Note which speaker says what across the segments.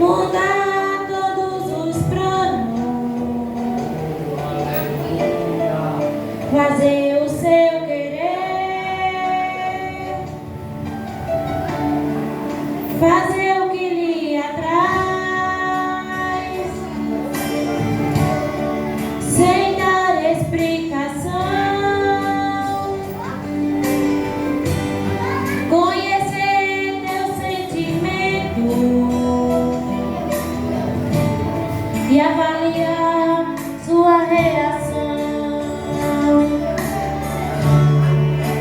Speaker 1: mudar todos os planos, fazer o seu querer, fazer o que lhe atrai, sem dar explicação, conhecer teu sentimento e avaliar sua reação.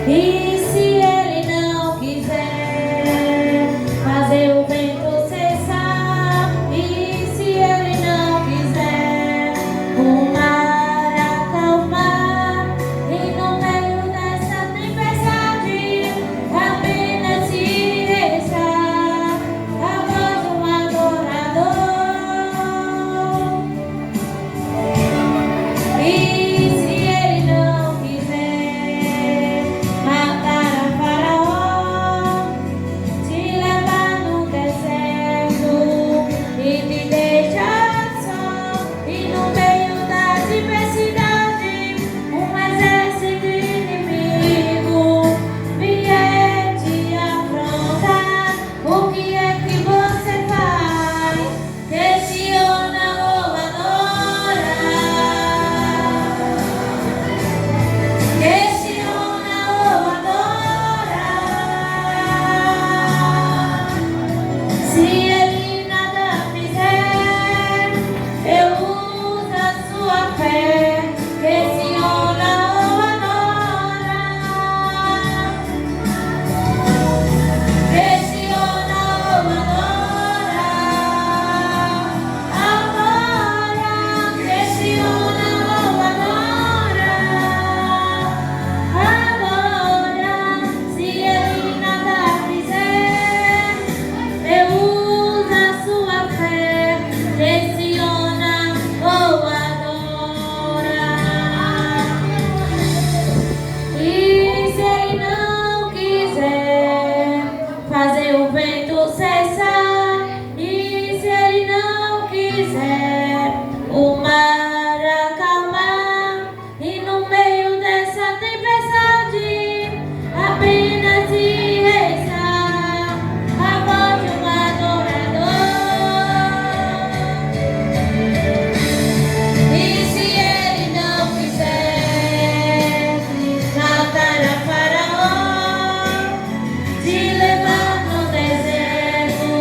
Speaker 1: E se ele não quiser fazer o vento cessar, e se ele não quiser o mar acalmar, e no meio dessa tempestade apenas se restar a voz de um adorador. E se ele não quiser matar a Faraó, te levar no deserto e te deixar só, e no meio da diversidade um exército inimigo vier te afrontar, o que é que você faz? Questiona ou adora? Questiona ou adora? Se ele nada fizer, eu uso a sua fé. Questiona ou adora? Questiona ou adora? Agora, questiona ou adora? Agora, se ele nada fizer, eu uso a sua fé. Questiona ou adora? E se ele não quiser fazer o vento cessar, e se ele não quiser o mar acalmar, e no meio dessa tempestade apenas se restar a voz de um adorador. E se ele não quiser matar a Faraó, te levar no deserto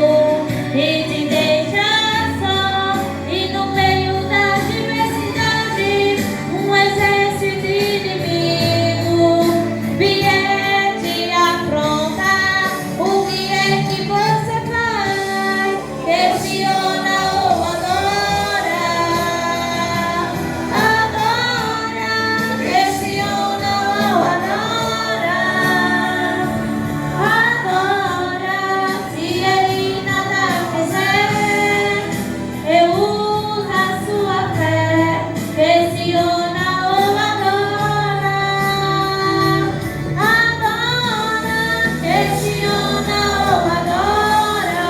Speaker 1: e te deixar só, e no meio da diversidade um exército inimigo vier te afrontar, o que é que você faz? Questiona ou adora? Adora, questiona ou adora? Agora, se ele nada fizer, eu uso a sua fé. Questiona ou adora? Agora, questiona ou adora?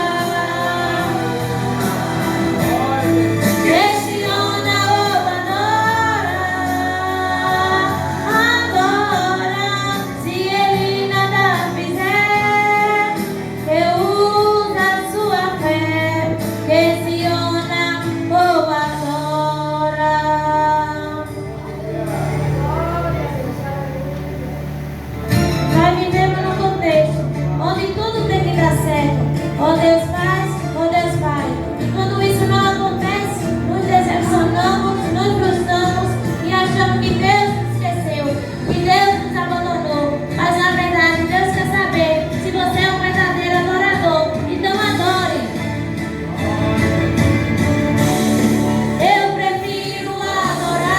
Speaker 1: Questiona ou adora? Agora, se ele nada fizer, eu uso a sua fé. Questiona ou adora? Nós vivemos num contexto onde tudo tem que dar certo. Ou Deus faz, ou Deus faz. E quando isso não acontece, nos decepcionamos, nos frustramos e achamos que Deus nos esqueceu, que Deus nos abandonou. Mas na verdade, Deus quer saber se você é um verdadeiro adorador. Então adore. Eu prefiro adorar.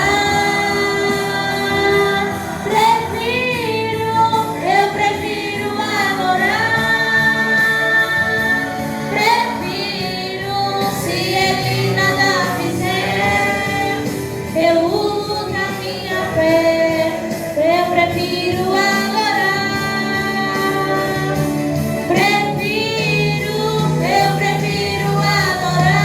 Speaker 1: Eu prefiro adorar. Prefiro, se ele nada fizer, eu uso a minha fé. Eu prefiro adorar. Prefiro adorar.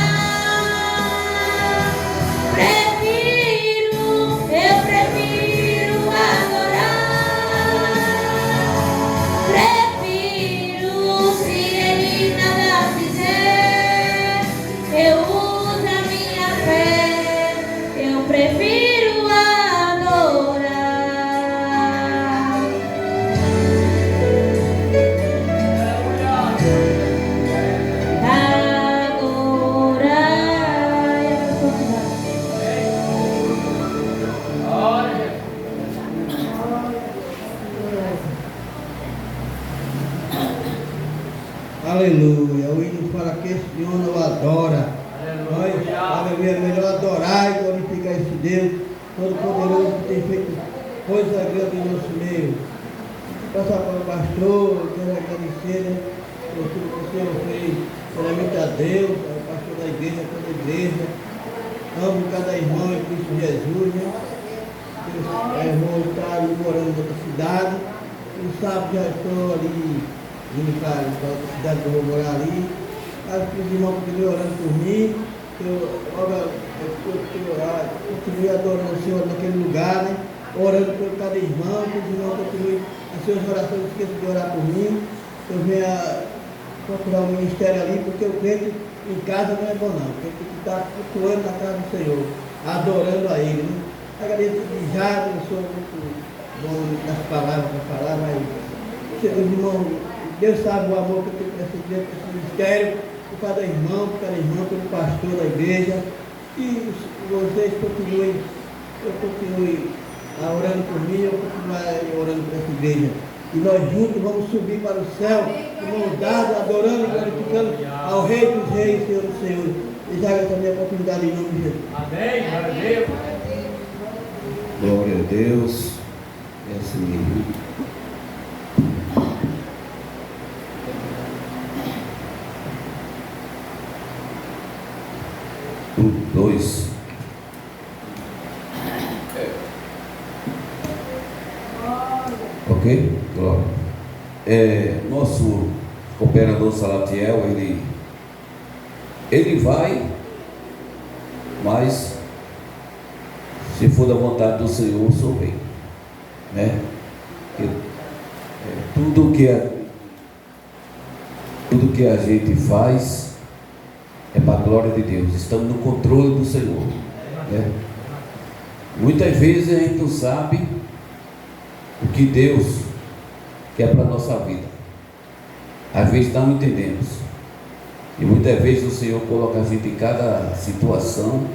Speaker 2: hora. Nós, aleluia, é melhor adorar e glorificar esse Deus Todo-Poderoso que tem feito coisa grande em nosso meio. Passar para o pastor, quero agradecer, né, por tudo que o Senhor fez, primeiramente a Deus, ao pastor da igreja, toda a igreja. Amo cada irmão em Cristo Jesus, né? Deus, irmão está morando em outra cidade. No sábado já estou ali, indo para outra cidade que eu vou morar ali. Acho que os irmãos continuam orando por mim. Eu continuei adorando o Senhor naquele lugar, né? Orando por cada irmão, que os irmãos continuem as suas orações, não esqueçam de orar por mim. Eu venho procurar um ministério ali, porque o crente em casa não é bom não. O crente tem que estar cultuando na casa do Senhor, adorando a Ele, né? Agradeço de já, eu sou muito bom nas palavras para falar, mas os irmãos, Deus sabe o amor que eu tenho para esse ministério, por cada irmão, pelo pastor da igreja. E vocês continuem, eu continue orando por mim, eu continuo orando por essa igreja. E nós juntos vamos subir para o céu, de mão dada, adorando e glorificando ao Rei dos Reis, Senhor dos Senhores. E já essa minha oportunidade em nome de Jesus.
Speaker 3: Amém. Glória a Deus.
Speaker 4: Glória a Deus. É assim mesmo. Dois. Ok? Glória. Nosso cooperador Salatiel, ele vai, mas se for da vontade do Senhor, o Senhor vem, né? Tudo que a gente faz é para a glória de Deus. Estamos no controle do Senhor, né? Muitas vezes a gente não sabe o que Deus quer para a nossa vida. Às vezes não entendemos. E muitas vezes o Senhor coloca a gente em cada situação,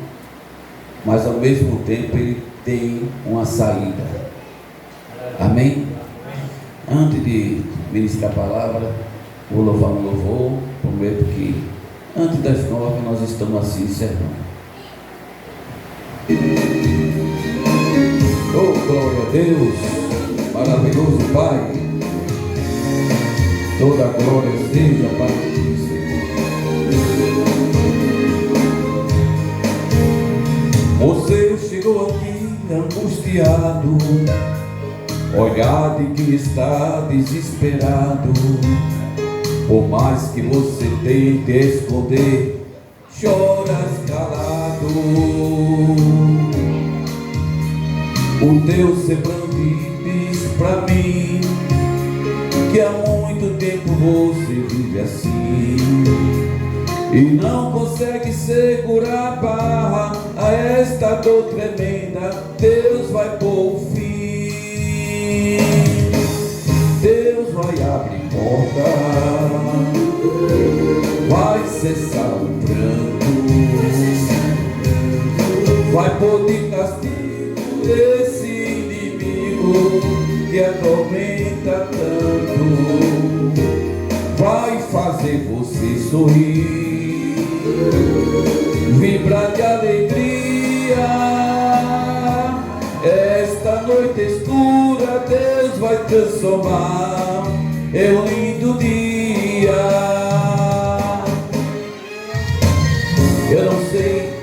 Speaker 4: mas ao mesmo tempo Ele tem uma saída. Amém? Antes de ministrar a palavra, vou louvar um louvor. Prometo que antes das 9 nós estamos assim encerrando. Oh, glória a Deus, maravilhoso Pai, toda a glória seja para ti, Senhor. Você chegou aqui angustiado, olhado e que está desesperado. Por mais que você tente esconder, choras calado. O teu semblante diz pra mim que há muito tempo você vive assim e não consegue segurar a barra a esta dor tremenda. Deus vai pôr fim, Deus vai abrir porta, vai cessar o pranto, vai pôr de castigo esse inimigo que atormenta tanto, vai fazer você sorrir, vibrar de alegria. Esta noite escura Deus vai transformar em um lindo dia. Eu não sei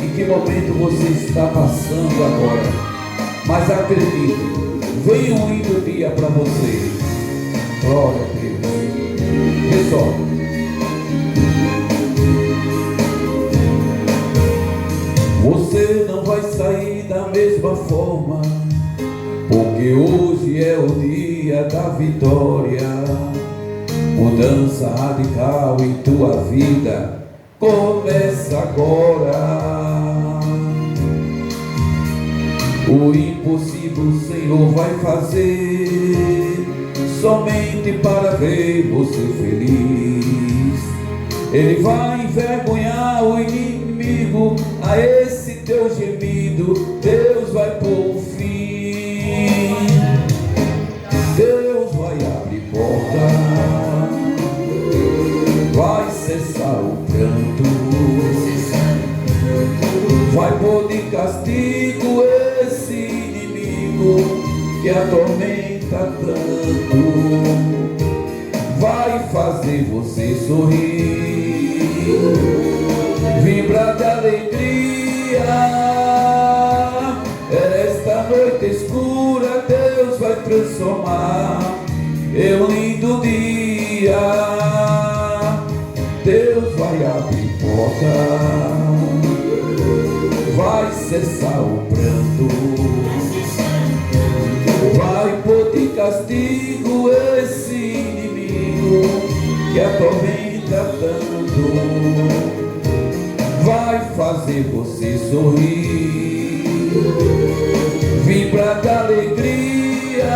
Speaker 4: em que momento você está passando agora, mas acredito, vem um lindo dia para você. Glória a Deus. Pessoal, você não vai sair da mesma forma, porque hoje é o dia da vitória. Mudança radical em tua vida começa agora. O impossível o Senhor vai fazer, somente para ver você feliz. Ele vai envergonhar o inimigo, a esse teu gemido Deus vai pôr fim. Deus vai abrir porta, vai cessar o pranto, castigo esse inimigo que atormenta tanto. Vai fazer você sorrir, vibrar de alegria. Esta noite escura Deus vai transformar em um lindo dia. Deus vai abrir porta, vai cessar o pranto, vai pôr de castigo esse inimigo que atormenta tanto. Vai fazer você sorrir, vibrar de alegria.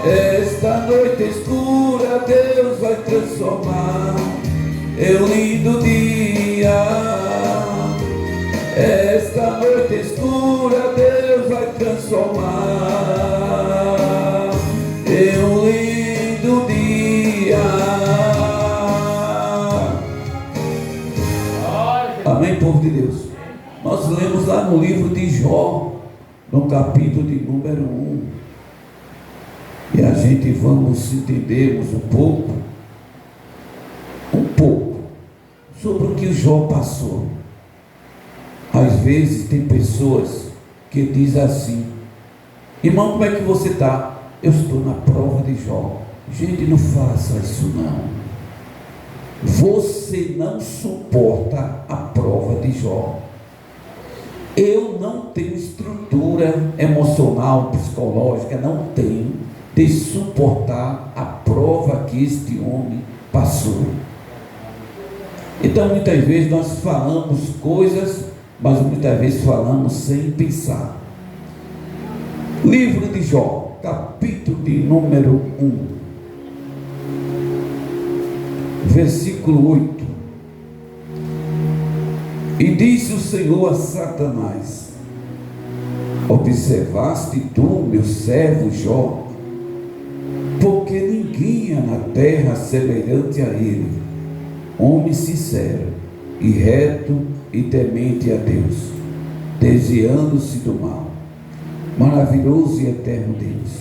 Speaker 4: Esta noite escura Deus vai transformar em um lindo dia. Esta noite escura Deus vai transformar em um lindo dia. Amém, povo de Deus. Nós lemos lá no livro de Jó, no capítulo de número 1. E a gente vamos entendermos um pouco sobre o que Jó passou. Às vezes tem pessoas que dizem assim: irmão, como é que você está? Eu estou na prova de Jó. Gente, não faça isso não. Você não suporta a prova de Jó. Eu não tenho estrutura emocional, psicológica, não tenho, de suportar a prova que este homem passou. Então muitas vezes nós falamos coisas, mas muitas vezes falamos sem pensar. Livro de Jó, capítulo de número 1, versículo 8. E disse o Senhor a Satanás: observaste tu, meu servo Jó? Porque ninguém há na terra semelhante a ele, homem sincero e reto e temente a Deus, desviando-se do mal. Maravilhoso e eterno Deus,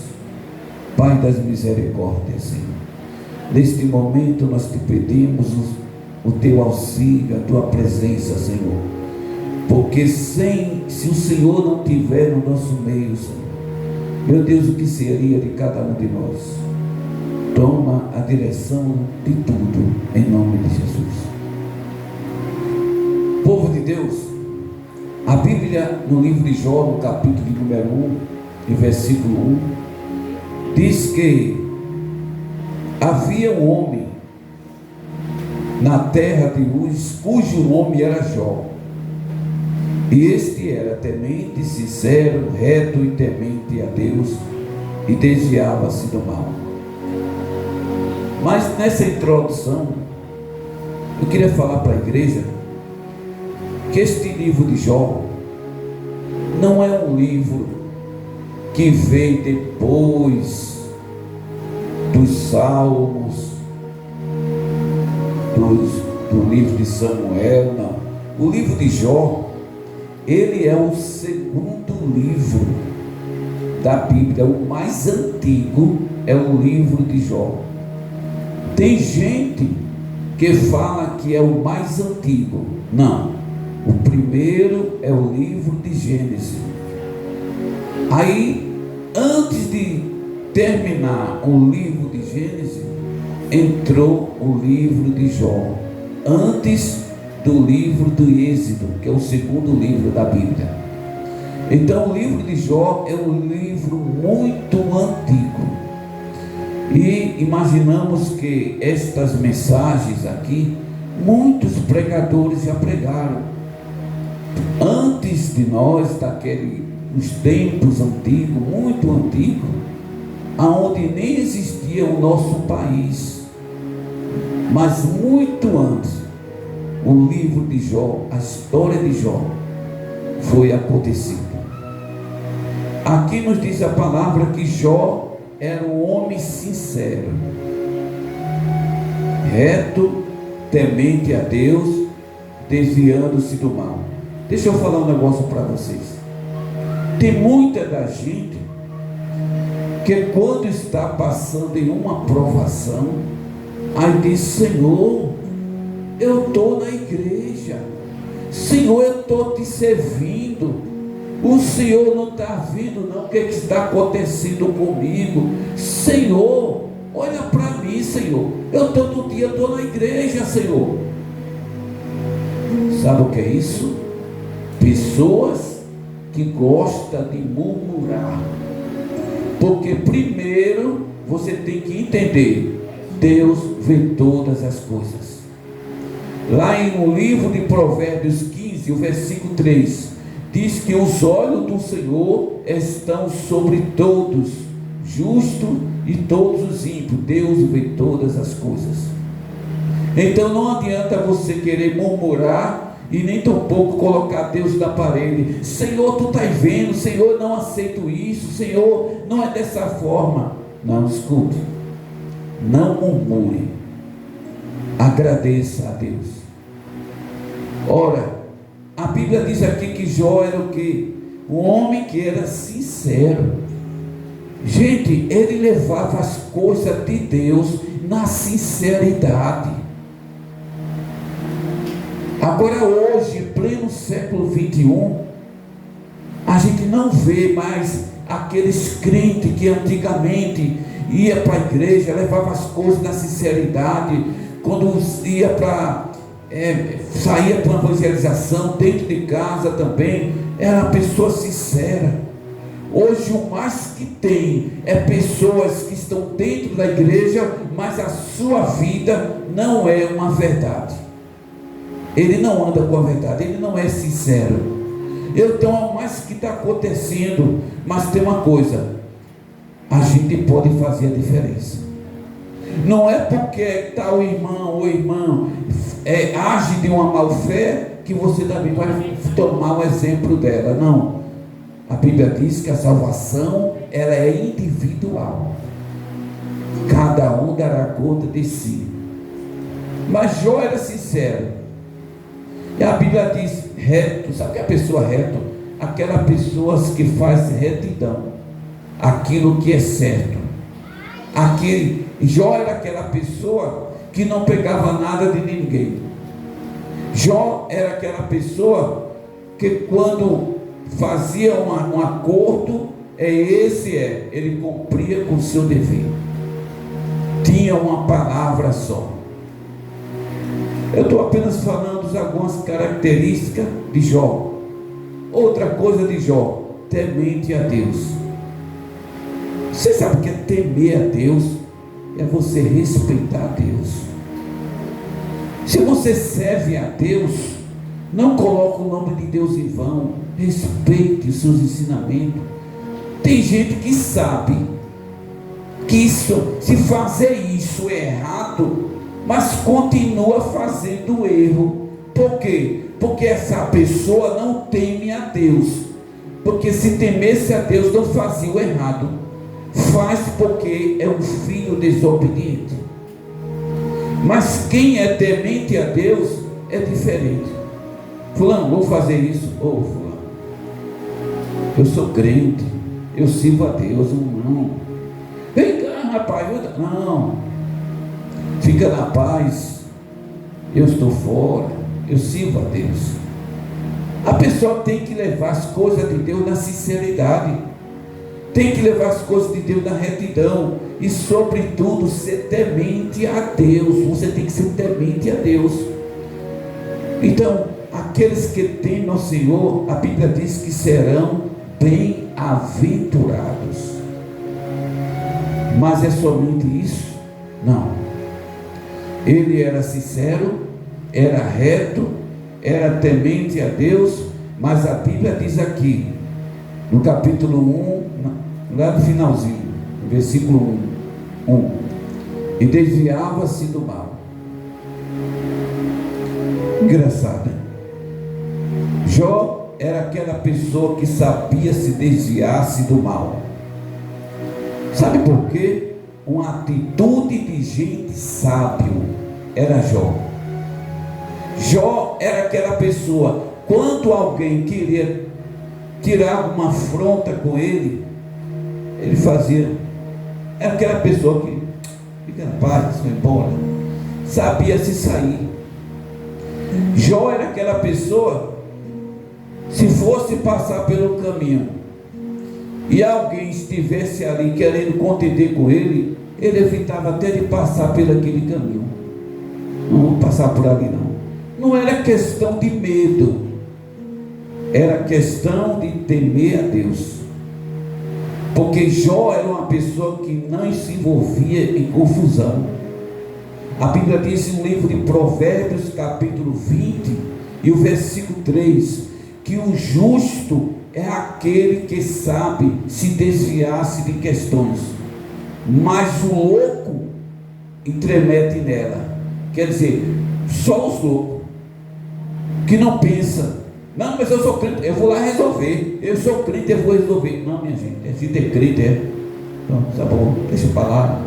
Speaker 4: Pai das misericórdias, Senhor, neste momento nós te pedimos o teu auxílio, a tua presença, Senhor, porque se o Senhor não tiver no nosso meio, Senhor, meu Deus, o que seria de cada um de nós? Toma a direção de tudo, em nome de Jesus. Povo de Deus, a Bíblia no livro de Jó, no capítulo de número 1, e versículo 1, diz que havia um homem na terra de Uz, cujo nome era Jó, e este era temente, sincero, reto e temente a Deus, e desviava-se do mal. Mas nessa introdução, eu queria falar para a igreja que este livro de Jó não é um livro que veio depois dos Salmos, do livro de Samuel, não. O livro de Jó, ele é o segundo livro da Bíblia, o mais antigo é o livro de Jó. Tem gente que fala que é o mais antigo. Não, o primeiro é o livro de Gênesis. Aí, antes de terminar o livro de Gênesis, entrou o livro de Jó, antes do livro do Êxodo, que é o segundo livro da Bíblia. Então o livro de Jó é um livro muito antigo, e imaginamos que estas mensagens aqui, muitos pregadores já pregaram antes de nós, nos tempos antigos, muito antigos, aonde nem existia o nosso país, mas muito antes, o livro de Jó, a história de Jó foi acontecida. Aqui nos diz a palavra que Jó era um homem sincero, reto, temente a Deus, desviando-se do mal. Deixa eu falar um negócio para vocês. Tem muita da gente que quando está passando em uma provação, aí diz: Senhor, eu estou na igreja, Senhor, eu estou te servindo, o Senhor não está vendo não o que está acontecendo comigo. Senhor, olha para mim, Senhor, eu todo dia estou na igreja, Senhor. Sabe o que é isso? Pessoas que gostam de murmurar. Porque primeiro você tem que entender: Deus vê todas as coisas. Lá no livro de Provérbios 15, o versículo 3, diz que os olhos do Senhor estão sobre todos, justo e todos os ímpios. Deus vê todas as coisas. Então não adianta você querer murmurar e nem tampouco colocar Deus na parede. Senhor, tu estás vendo, Senhor, não aceito isso, Senhor, não é dessa forma. Não, escute, não murmure, agradeça a Deus. Ora, a Bíblia diz aqui que Jó era o quê? Um homem que era sincero. Gente, ele levava as coisas de Deus na sinceridade. Agora hoje, em pleno século 21, a gente não vê mais aqueles crentes que antigamente ia para a igreja, levava as coisas na sinceridade, quando ia para saía para uma evangelização, dentro de casa também, era uma pessoa sincera. Hoje o mais que tem é pessoas que estão dentro da igreja, mas a sua vida não é uma verdade. Ele não anda com a verdade, ele não é sincero. Então é o mais que está acontecendo. Mas tem uma coisa: a gente pode fazer a diferença. Não é porque tal irmão ou irmã age de uma má fé que você também vai tomar o exemplo dela. Não. A Bíblia diz que a salvação, ela é individual. Cada um dará conta de si. Mas Jó era sincero. E a Bíblia diz reto. Sabe o que é a pessoa reto? Aquela pessoa que faz retidão, aquilo que é certo. Jó era aquela pessoa que não pegava nada de ninguém. Jó era aquela pessoa que quando fazia um acordo, ele cumpria com o seu dever. Tinha uma palavra só. Eu estou apenas falando de algumas características de Jó. Outra coisa de Jó: temente a Deus. Você sabe o que é temer a Deus? É você respeitar a Deus. Se você serve a Deus, não coloque o nome de Deus em vão. Respeite os seus ensinamentos. Tem gente que sabe que se fazer isso é errado, mas continua fazendo erro. Por quê? Porque essa pessoa não teme a Deus. Porque se temesse a Deus, não fazia o errado. Faz porque é um filho desobediente. Mas quem é temente a Deus é diferente. Fulano, vou fazer isso. Fulano, eu sou crente, eu sirvo a Deus. Não, vem cá, rapaz. Não, fica na paz, eu estou fora, eu sirvo a Deus. A pessoa tem que levar as coisas de Deus na sinceridade, tem que levar as coisas de Deus na retidão, e sobretudo ser temente a Deus. Você tem que ser temente a Deus. Então, aqueles que temem ao Senhor, a Bíblia diz que serão bem-aventurados. Mas é somente isso? Não. Ele era sincero, era reto, era temente a Deus, mas a Bíblia diz aqui, no capítulo 1, lá no finalzinho, no versículo 1, e desviava-se do mal. Engraçado, né? Jó era aquela pessoa que sabia se desviar-se do mal. Sabe por quê? Uma atitude de gente sábio era Jó. Jó era aquela pessoa, quando alguém queria tirar alguma afronta com ele, ele fazia, era aquela pessoa que fica na paz, vai embora, sabia se sair. Jó era aquela pessoa, se fosse passar pelo caminho e alguém estivesse ali querendo contender com ele, ele evitava até de passar por aquele caminho. Não vou passar por ali não. Não era questão de medo, era questão de temer a Deus. Porque Jó era uma pessoa que não se envolvia em confusão. A Bíblia diz no livro de Provérbios, capítulo 20, e o versículo 3, que o justo é aquele que sabe se desviar-se de questões, mas o louco entremete nela. Quer dizer, só os loucos que não pensam, não, mas eu sou crente, eu vou lá resolver, eu sou crente, eu vou resolver. Não, minha gente, se ter crente então, tá bom, deixa para lá,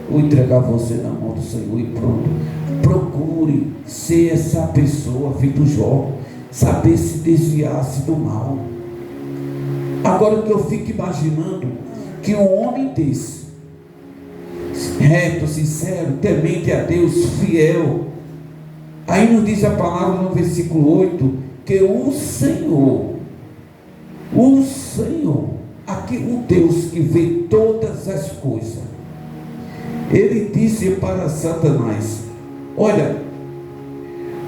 Speaker 4: vou entregar você na mão do Senhor e pronto. Procure ser essa pessoa, feito Jó, saber se desviar-se do mal. Agora o que eu fico imaginando, que um homem desse, reto, sincero, temente a Deus, fiel, aí nos diz a palavra no versículo 8, que o Senhor, aqui o Deus que vê todas as coisas, ele disse para Satanás: olha,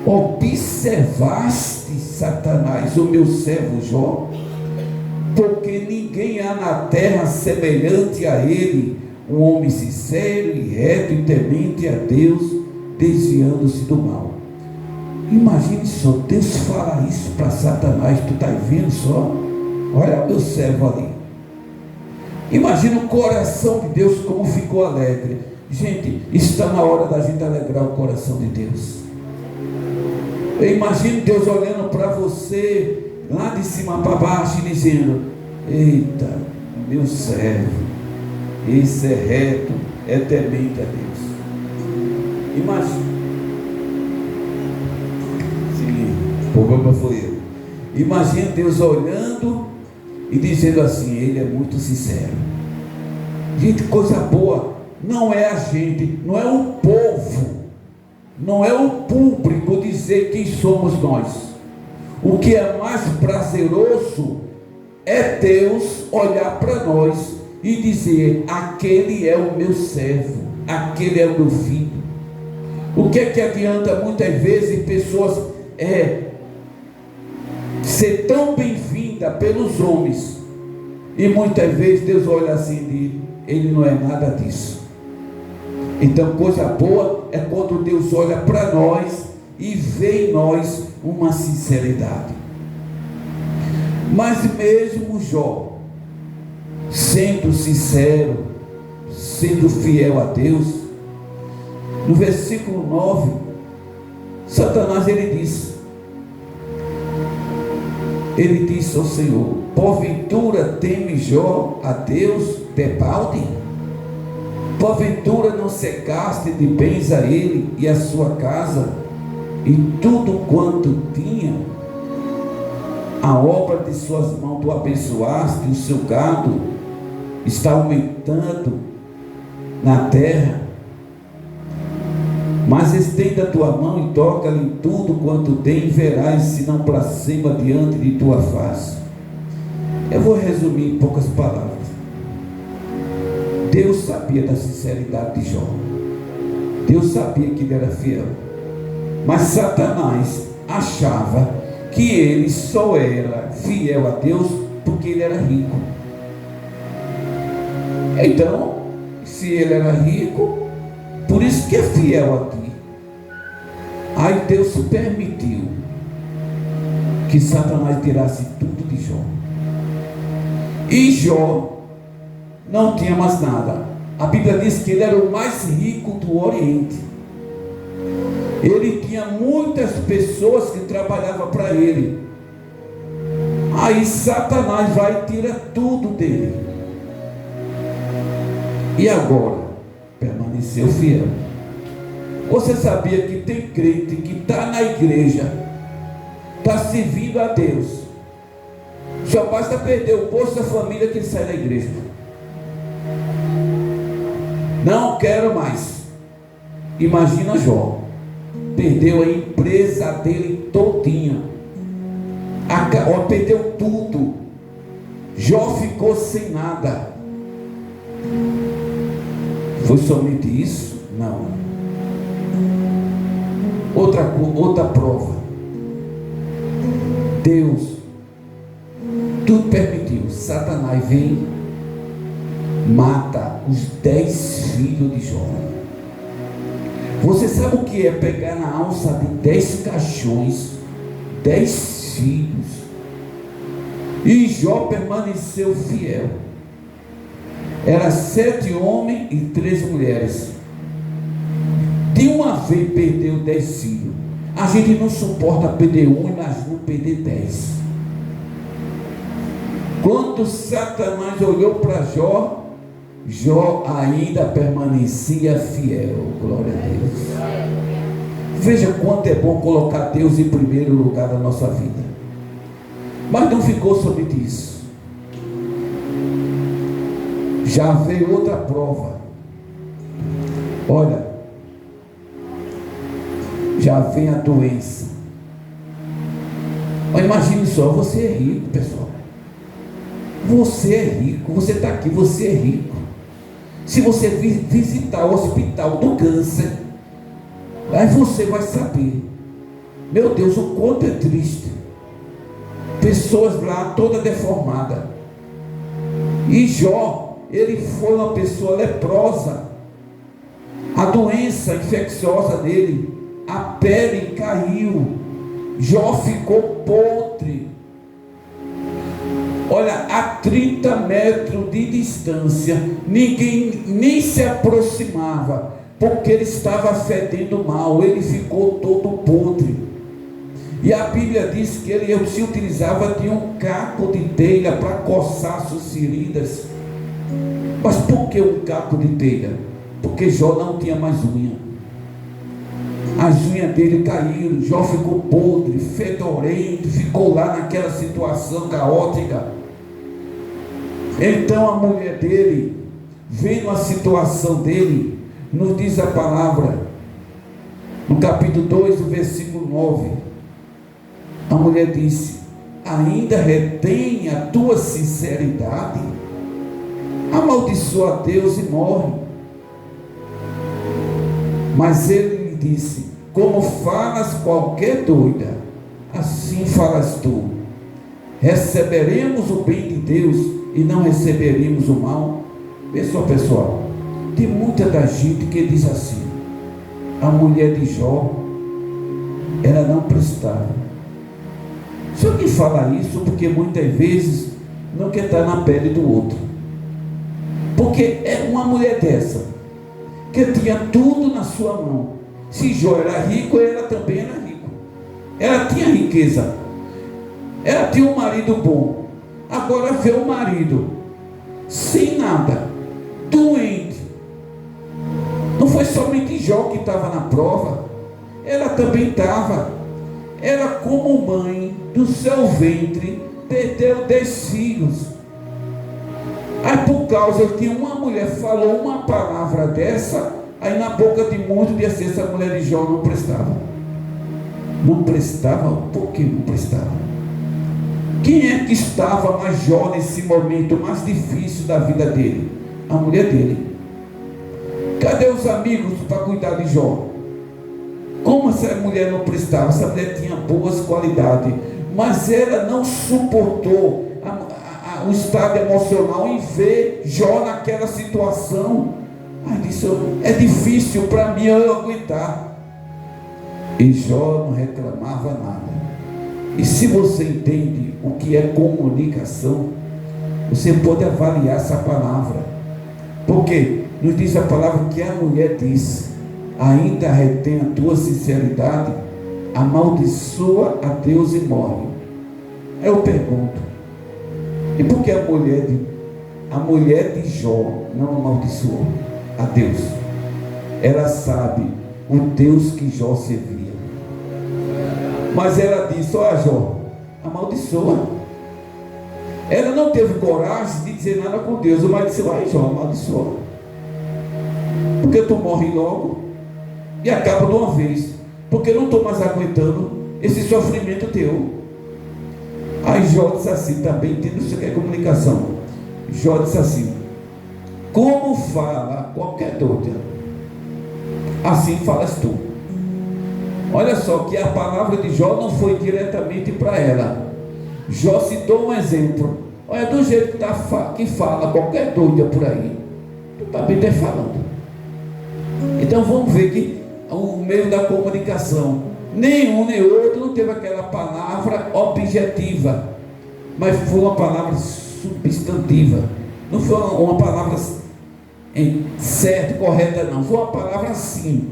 Speaker 4: observaste, Satanás, o meu servo Jó, porque ninguém há na terra semelhante a ele, um homem sincero e reto e temente a Deus, desviando-se do mal. Imagine só, Deus fala isso para Satanás, tu está vendo só? Olha o meu servo ali. Imagina o coração de Deus como ficou alegre. Gente, está na hora da gente alegrar o coração de Deus. Eu imagino Deus olhando para você, lá de cima para baixo, e dizendo: eita, meu servo, esse é reto, é temente a Deus. Imagina. O problema foi eu. Imagina Deus olhando e dizendo assim: ele é muito sincero. Gente, coisa boa não é a gente, não é o povo, não é o público dizer quem somos nós. O que é mais prazeroso é Deus olhar para nós e dizer: aquele é o meu servo, aquele é o meu filho. O que é que adianta muitas vezes pessoas ser tão bem-vinda pelos homens, e muitas vezes Deus olha assim e diz: ele não é nada disso. Então coisa boa é quando Deus olha para nós e vê em nós uma sinceridade. Mas mesmo Jó, sendo sincero, sendo fiel a Deus, no versículo 9, Satanás ele disse ao Senhor: porventura teme Jó a Deus debalde? Porventura não secaste de bens a ele e a sua casa e tudo quanto tinha? A obra de suas mãos tu abençoaste, o seu gado está aumentando na terra. Mas estenda a tua mão e toca-lhe em tudo quanto tem, e verás se não blasfema diante de tua face. Eu vou resumir em poucas palavras. Deus sabia da sinceridade de Jó. Deus sabia que ele era fiel. Mas Satanás achava que ele só era fiel a Deus porque ele era rico. Então, se ele era rico, por isso que é fiel aqui. Aí Deus permitiu que Satanás tirasse tudo de Jó. E Jó não tinha mais nada. A Bíblia diz que ele era o mais rico do Oriente. Ele tinha muitas pessoas que trabalhavam para ele. Aí Satanás vai e tira tudo dele. E agora? Permaneceu fiel. Você sabia que tem crente que está na igreja, está servindo a Deus. Só basta perder o posto da família que ele sai da igreja. Não quero mais. Imagina Jó. Perdeu a empresa dele todinha. Perdeu tudo. Jó ficou sem nada. Foi somente isso? Não. Outra prova. Deus tudo permitiu. Satanás vem, mata os 10 filhos de Jó. Você sabe o que é pegar na alça de 10 caixões, 10 filhos? E Jó permaneceu fiel. Era 7 homens e 3 mulheres. De uma vez perdeu 10 filhos. A gente não suporta perder um, imagina perder 10. Quando Satanás olhou para Jó, Jó ainda permanecia fiel. Glória a Deus. Veja quanto é bom colocar Deus em primeiro lugar da nossa vida. Mas não ficou somente isso. Já veio outra prova. Olha, já vem a doença. Mas imagine só, você é rico, pessoal. Você é rico, você está aqui, você é rico. Se você visitar o hospital do câncer, aí você vai saber, meu Deus, o quanto é triste. Pessoas lá toda deformada. E Jó, ele foi uma pessoa leprosa. A doença infecciosa dele, a pele caiu. Jó ficou podre. Olha, a 30 metros de distância, ninguém nem se aproximava, porque ele estava fedendo mal, ele ficou todo podre. E a Bíblia diz que ele se utilizava de um caco de telha para coçar suas feridas. Mas por que um caco de telha? Porque Jó não tinha mais unha. As unhas dele caíram, Jó ficou podre, fedorento, ficou lá naquela situação caótica. Então a mulher dele, vendo a situação dele, nos diz a palavra, no capítulo 2, o versículo 9, a mulher disse: ainda retém a tua sinceridade? Amaldiçoa a Deus e morre. Mas ele lhe disse: como falas qualquer doida, assim falas tu. Receberemos o bem de Deus e não receberemos o mal. Pessoal, tem muita da gente que diz assim: a mulher de Jó, ela não prestava. Só que fala isso porque muitas vezes não quer estar na pele do outro. Porque é uma mulher dessa, que tinha tudo na sua mão. Se Jó era rico, ela também era rico. Ela tinha riqueza. Ela tinha um marido bom. Agora vê o marido sem nada, doente. Não foi somente Jó que estava na prova, ela também estava. Ela, como mãe do seu ventre, perdeu 10 filhos. Aí por causa que uma mulher falou uma palavra dessa, aí na boca de muitos disse: essa mulher de Jó não prestava. Não prestava? Por que não prestava? Quem é que estava mais Jó nesse momento mais difícil da vida dele? A mulher dele. Cadê os amigos para cuidar de Jó? Como essa mulher não prestava? Essa mulher tinha boas qualidades, mas ela não suportou o estado emocional em ver Jó naquela situação. Aí disse: é difícil para mim eu aguentar. E Jó não reclamava nada. E se você entende o que é comunicação, você pode avaliar essa palavra. Porque nos diz a palavra que a mulher disse: ainda retém a tua sinceridade, amaldiçoa a Deus e morre. Aí eu pergunto: e por que a mulher de Jó não amaldiçoou a Deus? Ela sabe o Deus que Jó servia.
Speaker 3: Mas ela disse: ó, Jó, amaldiçoa. Ela não teve coragem de dizer nada com Deus, mas disse: ó, Jó, amaldiçoa, porque tu morre logo e acaba de uma vez, porque eu não estou mais aguentando esse sofrimento teu. Aí Jó disse assim, também entendo isso que é comunicação. Jó disse assim: como fala qualquer doida, assim falas tu. Olha só que a palavra de Jó não foi diretamente para ela. Jó citou um exemplo. Olha, do jeito que fala qualquer doida por aí, tu também está falando. Então vamos ver que o meio da comunicação, nenhum nem outro não teve aquela palavra objetiva, mas foi uma palavra substantiva. Não foi uma palavra certa, correta, não. Foi uma palavra assim.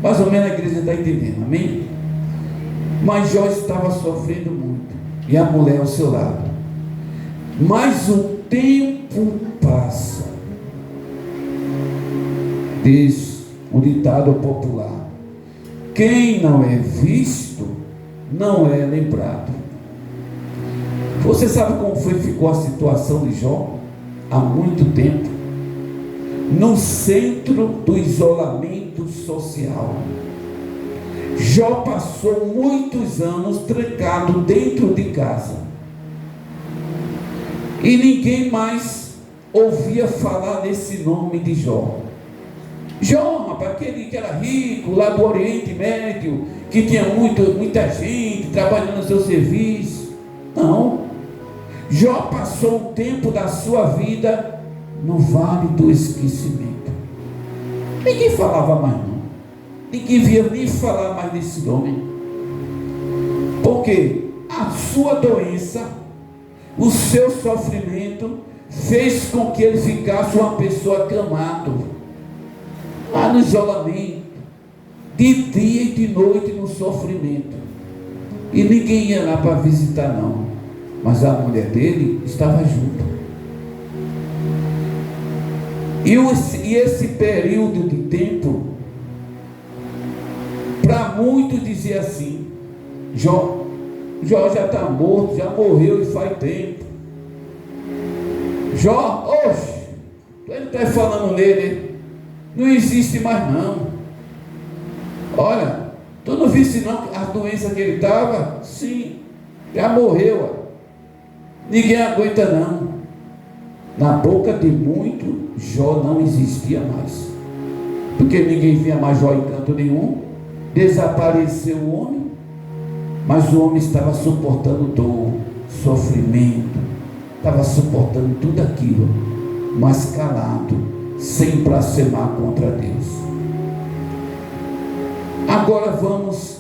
Speaker 3: Mais ou menos a igreja está entendendo, amém? Mas Jó estava sofrendo muito, e a mulher ao seu lado. Mas o tempo passa. Diz um ditado popular: quem não é visto não é lembrado. Você sabe como ficou a situação de Jó? Há muito tempo, no centro do isolamento social. Jó passou muitos anos trancado dentro de casa, e ninguém mais ouvia falar desse nome de Jó. Jó, rapaz, aquele que era rico lá do Oriente Médio, que tinha muita gente trabalhando no seu serviço. Não. Jó passou o tempo da sua vida no vale do esquecimento. Ninguém falava mais não. Ninguém via nem falar mais desse homem. Porque a sua doença, o seu sofrimento, fez com que ele ficasse uma pessoa acamado, lá no isolamento, de dia e de noite no sofrimento. E ninguém ia lá para visitar não. Mas a mulher dele estava junto. E esse período de tempo, para muitos dizia assim: Jó já está morto, já morreu e faz tempo. Jó, oxe, ele está falando nele, não existe mais não. Olha, tu não viste não a doença que ele estava? Sim, já morreu. Ninguém aguenta não. Na boca de muito, Jó não existia mais, porque ninguém via mais Jó em canto nenhum. Desapareceu o homem, mas o homem estava suportando dor, sofrimento, estava suportando tudo aquilo, mas calado, sem blasfemar contra Deus. Agora vamos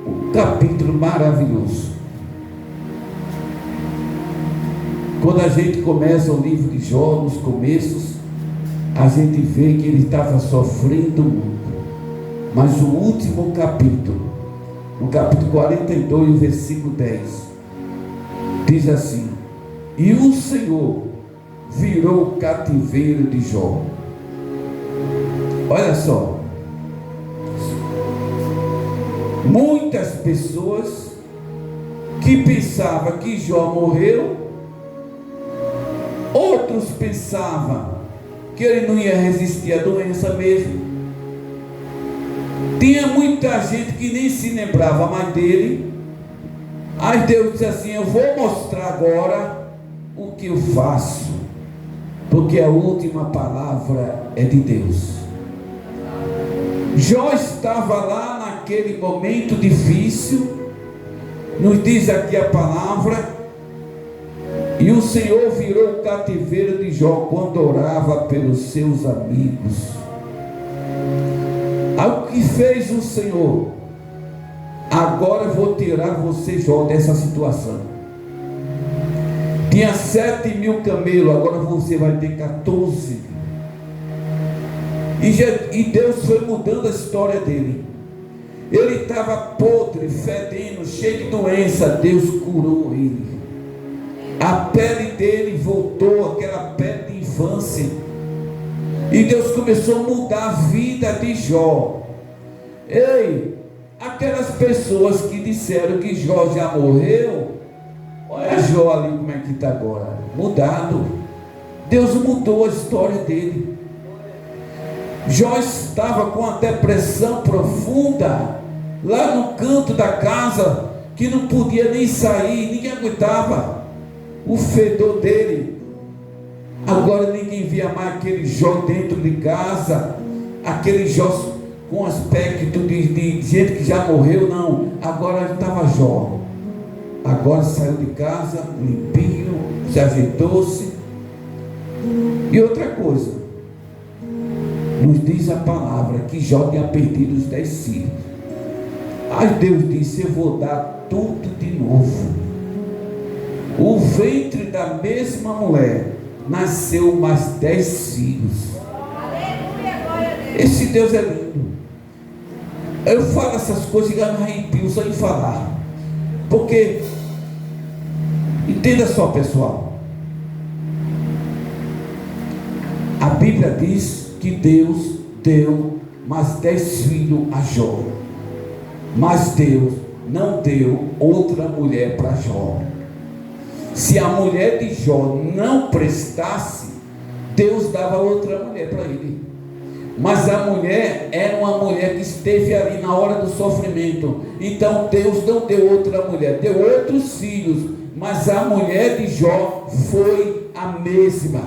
Speaker 3: um capítulo maravilhoso. Quando a gente começa o livro de Jó, nos começos, a gente vê que ele estava sofrendo muito. Mas o último capítulo, no capítulo 42, versículo 10, diz assim: e o Senhor virou o cativeiro de Jó. Olha só, muitas pessoas que pensavam que Jó morreu, outros pensavam que ele não ia resistir à doença mesmo. Tinha muita gente que nem se lembrava mais dele. Aí Deus disse assim: eu vou mostrar agora o que eu faço, porque a última palavra é de Deus. Jó estava lá naquele momento difícil, nos diz aqui a palavra, e o Senhor virou o cativeiro de Jó quando orava pelos seus amigos. O que fez o Senhor? Agora eu vou tirar você, Jó, dessa situação. Tinha 7.000 camelos, agora você vai ter 14. E Deus foi mudando a história dele. Ele estava podre, fedendo, cheio de doença. Deus curou ele. A pele dele voltou, aquela pele de infância. E Deus começou a mudar a vida de Jó. Ei, aquelas pessoas que que disseram que Jó já morreu, olha Jó ali como é que está agora, mudado. Deus mudou a história dele. Jó estava com uma depressão profunda, lá no canto da casa, que não podia nem sair, ninguém aguentava o fedor dele. Agora ninguém via mais aquele Jó dentro de casa, aquele Jó com aspecto de gente que já morreu, não. Agora estava Jó. Agora saiu de casa, limpinho, se ajeitou-se. E outra coisa, nos diz a palavra que Jó tinha perdido os 10 filhos. Aí Deus disse: eu vou dar tudo de novo. O ventre da mesma mulher nasceu mais 10 filhos. Esse Deus é lindo. Eu falo essas coisas e me arrepio só em falar. Porque, entenda só, pessoal, a Bíblia diz que Deus deu mais 10 filhos a Jó, mas Deus não deu outra mulher para Jó. Se a mulher de Jó não prestasse, Deus dava outra mulher para ele. Mas a mulher era uma mulher que esteve ali na hora do sofrimento. Então Deus não deu outra mulher, deu outros filhos, mas a mulher de Jó foi a mesma.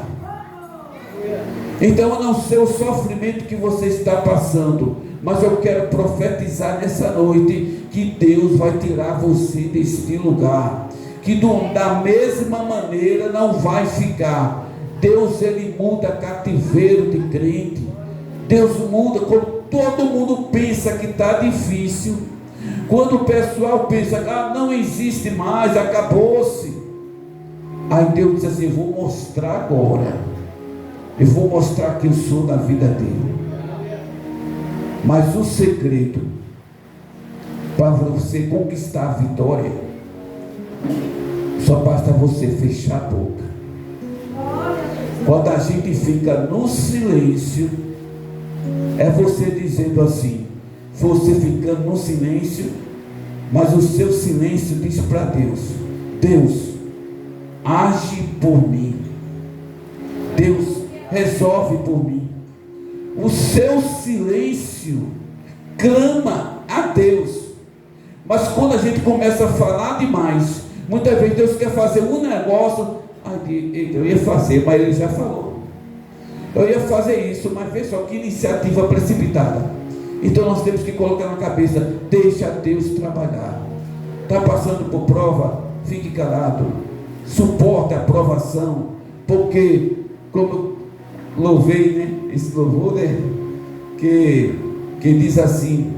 Speaker 3: Então eu não sei o sofrimento que você está passando, mas eu quero profetizar nessa noite que Deus vai tirar você deste lugar, que da mesma maneira não vai ficar. Deus, ele muda cativeiro de crente. Deus muda quando todo mundo pensa que está difícil, quando o pessoal pensa que não existe mais, acabou-se. Aí Deus diz assim: vou mostrar agora, eu vou mostrar que eu sou na vida dele. Mas o segredo para você conquistar a vitória, só basta você fechar a boca. Quando a gente fica no silêncio, é você dizendo assim, você ficando no silêncio, mas o seu silêncio diz para Deus: Deus, age por mim. Deus, resolve por mim. O seu silêncio clama a Deus. Mas quando a gente começa a falar demais, muitas vezes Deus quer fazer um negócio. Eu ia fazer, mas ele já falou. Eu ia fazer isso, mas vê só que iniciativa precipitada. Então nós temos que colocar na cabeça: deixa Deus trabalhar. Está passando por prova, fique calado, suporte a provação, porque como eu louvei, né, esse louvor, né, que diz assim: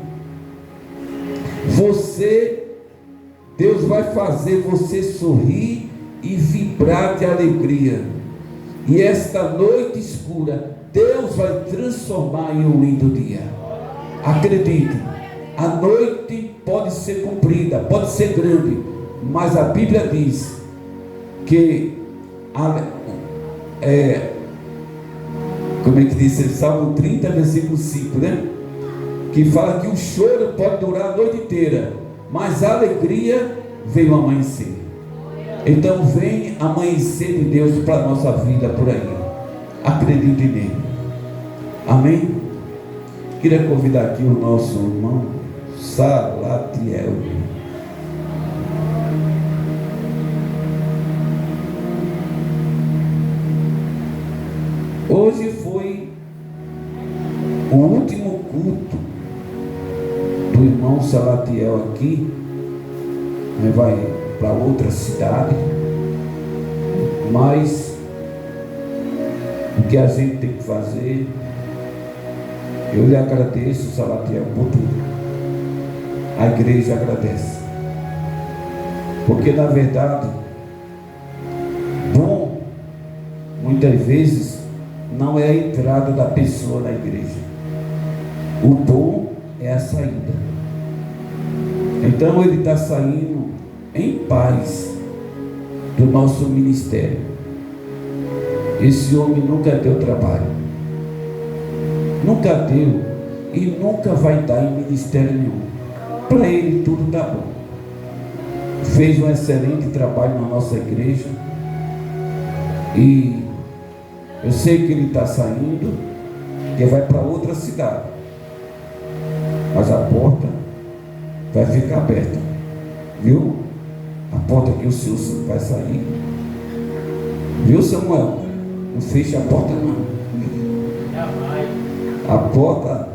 Speaker 3: Deus vai fazer você sorrir e vibrar de alegria, e esta noite escura Deus vai transformar em um lindo dia. Acredite, a noite pode ser comprida, pode ser grande, mas a Bíblia diz que como é que diz? Salmo 30, versículo 5, né? Que fala que o choro pode durar a noite inteira, mas a alegria vem ao amanhecer. Então vem amanhecer de Deus para a nossa vida por aí. Acredite nele. Amém? Queria convidar aqui o nosso irmão Salatiel. Hoje foi o último culto do irmão Salatiel aqui. Ele vai para outra cidade, mas o que a gente tem que fazer, eu lhe agradeço, Salatiel, por tudo. A igreja agradece, porque na verdade, bom, muitas vezes não é a entrada da pessoa na igreja, o bom é a saída. Então ele está saindo em paz do nosso ministério. Esse homem nunca deu trabalho, nunca deu e nunca vai dar em ministério nenhum. Para ele tudo está bom. fez um excelente trabalho na nossa igreja. E eu sei que ele está saindo, que vai para outra cidade. Mas a porta vai ficar aberta. Viu? A porta que o senhor vai sair. Viu, Samuel? Não fecha a porta não. A porta,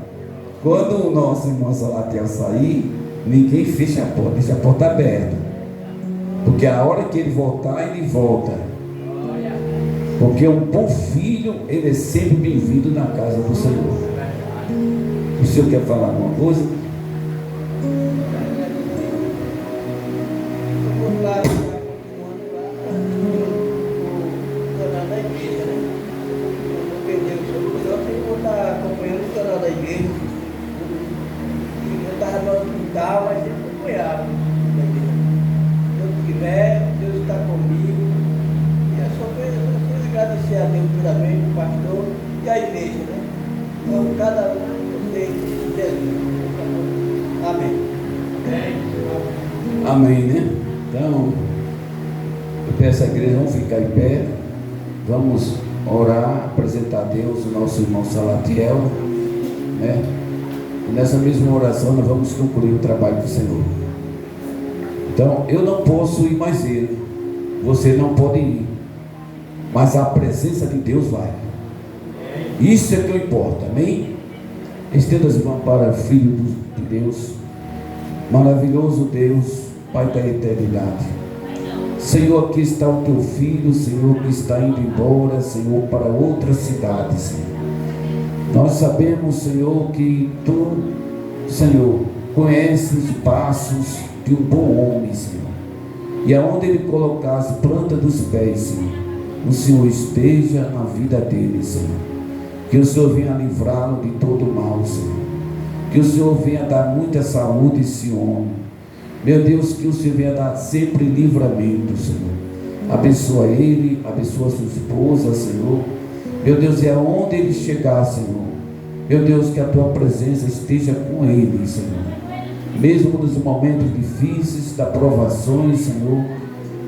Speaker 3: quando o nosso irmão Salatiel sair, ninguém fecha a porta, deixa a porta aberta. Porque a hora que ele voltar, ele volta. Porque um bom filho, ele é sempre bem-vindo na casa do Senhor. O senhor quer falar alguma coisa?
Speaker 2: Vamos lá, continuando lá, o canal da igreja, né? Não perder o seu lugar, eu vou estar acompanhando o canal da igreja. Eu estava no hospital, mas sempre acompanhava. Se eu tiver, Deus está comigo. E é só agradecer a Deus primeiramente, o pastor e a igreja, né? Então, cada um tem Jesus. Amém.
Speaker 3: Amém, né? Então, eu peço à igreja, vamos ficar em pé, vamos orar, apresentar a Deus o nosso irmão Salatiel, né? E nessa mesma oração nós vamos concluir o trabalho do Senhor. Então, eu não posso ir mais ele, você não pode ir, mas a presença de Deus vai. Isso é que importa, amém? Estenda as mãos para o Filho de Deus, maravilhoso Deus, Pai da eternidade. Senhor, aqui está o teu filho, Senhor, que está indo embora, Senhor, para outra cidade, Senhor. Nós sabemos, Senhor, que tu, Senhor, conheces os passos de um bom homem, Senhor. E aonde ele colocar as plantas dos pés, Senhor, o Senhor esteja na vida dele, Senhor. Que o Senhor venha livrá-lo de todo mal, Senhor. Que o Senhor venha dar muita saúde a esse homem. Meu Deus, que o Senhor venha dar sempre livramento, Senhor. Abençoa ele, abençoa sua esposa, Senhor. Meu Deus, e aonde ele chegar, Senhor, meu Deus, que a tua presença esteja com ele, Senhor. Mesmo nos momentos difíceis, das provações, Senhor,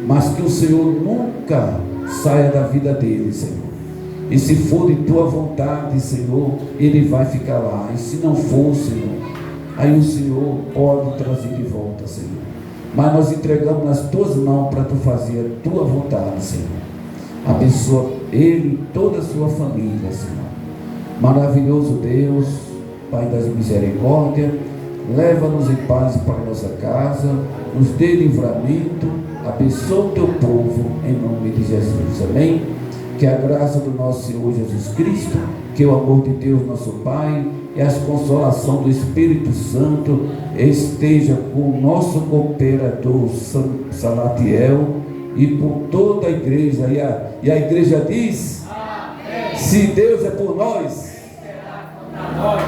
Speaker 3: mas que o Senhor nunca saia da vida dele, Senhor. E se for de tua vontade, Senhor, ele vai ficar lá. E se não for, Senhor, aí o Senhor pode trazer de volta, Senhor. Mas nós entregamos nas tuas mãos para tu fazer a tua vontade, Senhor. Abençoa ele e toda a sua família, Senhor. Maravilhoso Deus, Pai das misericórdias, leva-nos em paz para a nossa casa, nos dê livramento, abençoa o teu povo, em nome de Jesus, amém? Que a graça do nosso Senhor Jesus Cristo, que o amor de Deus nosso Pai e a consolação do Espírito Santo esteja com o nosso cooperador Salatiel e por toda a igreja. E a igreja diz: amém. Se Deus é por nós, será contra nós.